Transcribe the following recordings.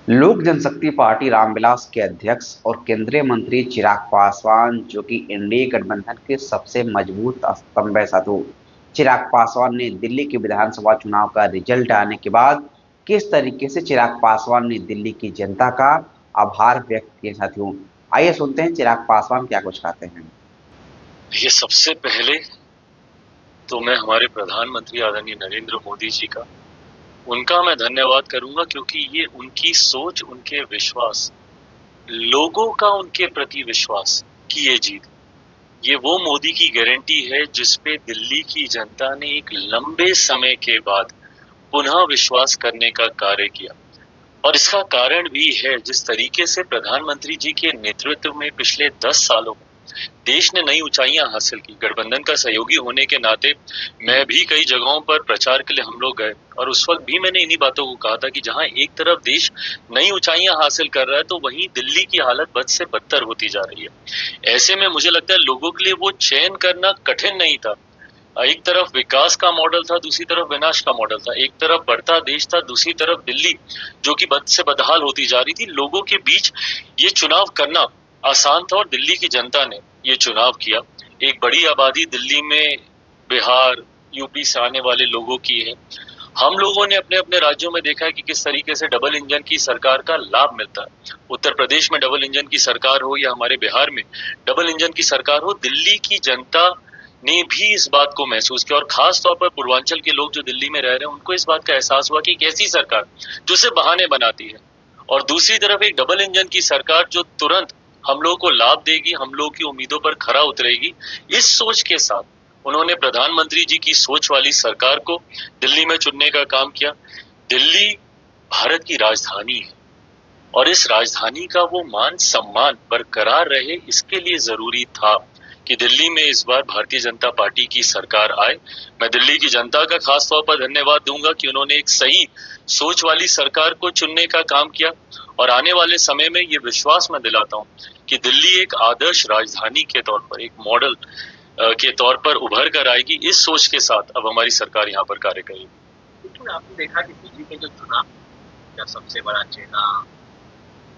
लोक जनशक्ति पार्टी रामविलास के अध्यक्ष और केंद्रीय मंत्री चिराग पासवान, जो कि एनडीए गठबंधन के सबसे मजबूत स्तंभ साधु चिराग पासवान ने दिल्ली के विधानसभा चुनाव का रिजल्ट आने के बाद किस तरीके से चिराग पासवान ने दिल्ली की जनता का आभार व्यक्त किया। साथियों, आइए सुनते हैं चिराग पासवान क्या कुछ कहते हैं। ये सबसे पहले तो मैं हमारे प्रधानमंत्री आदरणीय नरेंद्र मोदी जी का उनका मैं धन्यवाद करूंगा, क्योंकि ये उनकी सोच, उनके विश्वास, लोगों का उनके प्रति विश्वास की ये जीत, ये वो मोदी की गारंटी है जिसपे दिल्ली की जनता ने एक लंबे समय के बाद पुनः विश्वास करने का कार्य किया। और इसका कारण भी है जिस तरीके से प्रधानमंत्री जी के नेतृत्व में पिछले 10 सालों में देश ने नई ऊंचाइयां हासिल की। गठबंधन का सहयोगी होने के नाते मैं भी कई जगहों पर प्रचार के लिए हम लोग गए, और उस वक्त भी मैंने इन्हीं बातों को कहा था कि जहां एक तरफ देश नई ऊंचाइयां हासिल कर रहा है, तो वहीं दिल्ली की हालत बद से बदतर होती जा रही है। ऐसे में मुझे लगता है लोगों के लिए वो चयन करना कठिन नहीं था। एक तरफ विकास का मॉडल था, दूसरी तरफ विनाश का मॉडल था। एक तरफ बढ़ता देश था, दूसरी तरफ दिल्ली जो कि बद से बदहाल होती जा रही थी। लोगों के बीच ये चुनाव करना आसान था और दिल्ली की जनता ने ये चुनाव किया। एक बड़ी आबादी दिल्ली में बिहार, यूपी से आने वाले लोगों की है। हम लोगों ने अपने अपने राज्यों में देखा है कि किस तरीके से डबल इंजन की सरकार का लाभ मिलता है। उत्तर प्रदेश में डबल इंजन की सरकार हो या हमारे बिहार में डबल इंजन की सरकार हो, दिल्ली की जनता ने भी इस बात को महसूस किया। और खास तौर पर पूर्वांचल के लोग जो दिल्ली में रह रहे हैं, उनको इस बात का एहसास हुआ कि एक ऐसी सरकार जो सिर्फ बहाने बनाती है, और दूसरी तरफ एक डबल इंजन की सरकार जो तुरंत हम लोगों को लाभ देगी, हम लोगों की उम्मीदों पर खरा उतरेगी। इस सोच के साथ उन्होंने प्रधानमंत्री जी की सोच वाली सरकार को दिल्ली में चुनने का काम किया। दिल्ली भारत की राजधानी है, और इस राजधानी का वो मान सम्मान बरकरार रहे, इसके लिए जरूरी था कि दिल्ली में इस बार भारतीय जनता पार्टी की सरकार आए। मैं दिल्ली की जनता का खास तौर पर धन्यवाद दूंगा कि उन्होंने एक सही सोच वाली सरकार को चुनने का काम किया, और आने वाले समय में ये विश्वास मैं दिलाता हूं कि दिल्ली एक आदर्श राजधानी के तौर पर, एक मॉडल के तौर पर उभर कर आएगी। इस सोच के साथ अब हमारी सरकार यहाँ पर कार्य करेगी। लेकिन आपने देखा कि दिल्ली के जो चुनाव का सबसे बड़ा चेहरा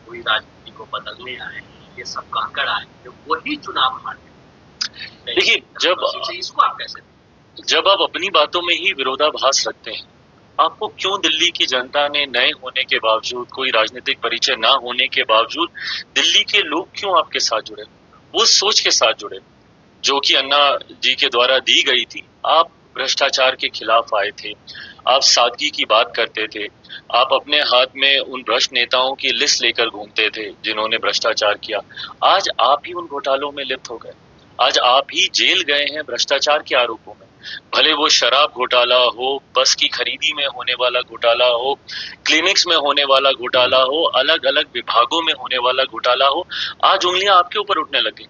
पूरी राजनीति को बदलने आए, ये सब कहकर आए, जो वही चुनाव हार गए। देखिए, इसको आप कैसे, जब आप अपनी बातों में ही विरोधाभास रखते हैं, आपको क्यों दिल्ली की जनता ने नए होने के बावजूद, कोई राजनीतिक परिचय ना होने के बावजूद, दिल्ली के लोग क्यों आपके साथ जुड़े, वो सोच के साथ जुड़े जो कि अन्ना जी के द्वारा दी गई थी। आप भ्रष्टाचार के खिलाफ आए थे, आप सादगी की बात करते थे, आप अपने हाथ में उन भ्रष्ट नेताओं की लिस्ट लेकर घूमते थे जिन्होंने भ्रष्टाचार किया। आज आप ही उन घोटालों में लिप्त हो गए, आज आप ही जेल गए हैं भ्रष्टाचार के आरोपों में। भले वो शराब घोटाला हो, बस की खरीदी में होने वाला घोटाला हो, क्लिनिक्स में होने वाला घोटाला हो, अलग अलग विभागों में होने वाला घोटाला हो, आज उंगलियां आपके ऊपर उठने लगी।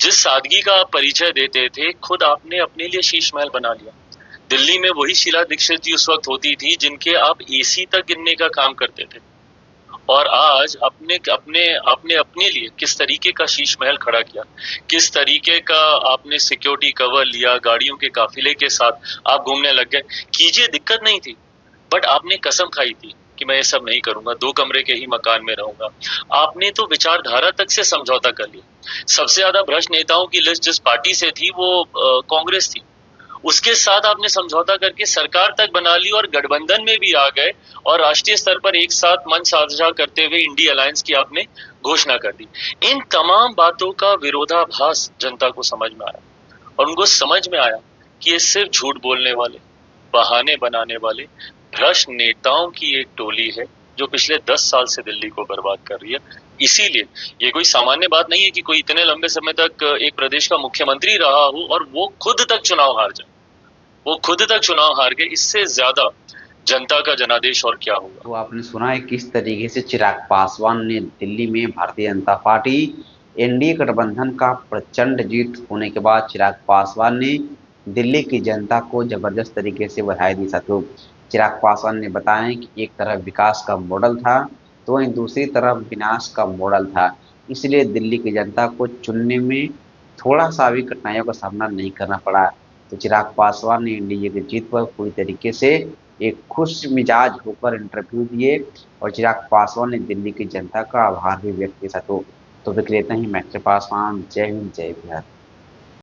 जिस सादगी का आप परिचय देते थे, खुद आपने अपने लिए शीश महल बना लिया। दिल्ली में वही शीला दीक्षित जी उस वक्त होती थी जिनके आप एसी तक गिनने का काम करते थे, और आज अपने अपने आपने अपने लिए किस तरीके का शीश महल खड़ा किया, किस तरीके का आपने सिक्योरिटी कवर लिया, गाड़ियों के काफिले के साथ आप घूमने लग गए। कीजिए, दिक्कत नहीं थी, बट आपने कसम खाई थी कि मैं ये सब नहीं करूंगा, 2 कमरे के ही मकान में रहूंगा। आपने तो विचारधारा तक से समझौता कर लिया। सबसे ज्यादा भ्रष्ट नेताओं की लिस्ट जिस पार्टी से थी वो कांग्रेस थी, उसके साथ आपने समझौता करके सरकार तक बना ली और गठबंधन में भी आ गए, और राष्ट्रीय स्तर पर एक साथ मंच साझा करते हुए इंडी अलायंस की आपने घोषणा कर दी। इन तमाम बातों का विरोधाभास जनता को समझ में आया, और उनको समझ में आया कि ये सिर्फ झूठ बोलने वाले, बहाने बनाने वाले भ्रष्ट नेताओं की एक टोली है जो पिछले 10 साल से दिल्ली को बर्बाद कर रही है। इसीलिए ये कोई सामान्य बात नहीं है कि कोई इतने लंबे समय तक एक प्रदेश का मुख्यमंत्री रहा हो और वो खुद तक चुनाव हार जाए, वो खुद तक चुनाव हार गए। इससे ज्यादा जनता का जनादेश और क्या होगा। तो आपने सुना है किस तरीके से चिराग पासवान ने दिल्ली में भारतीय जनता पार्टी एनडीए गठबंधन का प्रचंड जीत होने के बाद चिराग पासवान ने दिल्ली की जनता को जबरदस्त तरीके से बधाई दी। साथियों, चिराग पासवान ने बताया कि एक तरफ विकास का मॉडल था तो वहीं दूसरी तरफ विनाश का मॉडल था, इसलिए दिल्ली की जनता को चुनने में थोड़ा सा भी कठिनाइयों का सामना नहीं करना पड़ा। तो चिराग पासवान ने एनडीए की जीत पर पूरी तरीके से एक खुश मिजाज होकर इंटरव्यू दिए और चिराग पासवान ने दिल्ली की जनता का आभार भी व्यक्त किया। तो विक्रेता ही मैत्री पासवान। जय हिंद जय बिहार।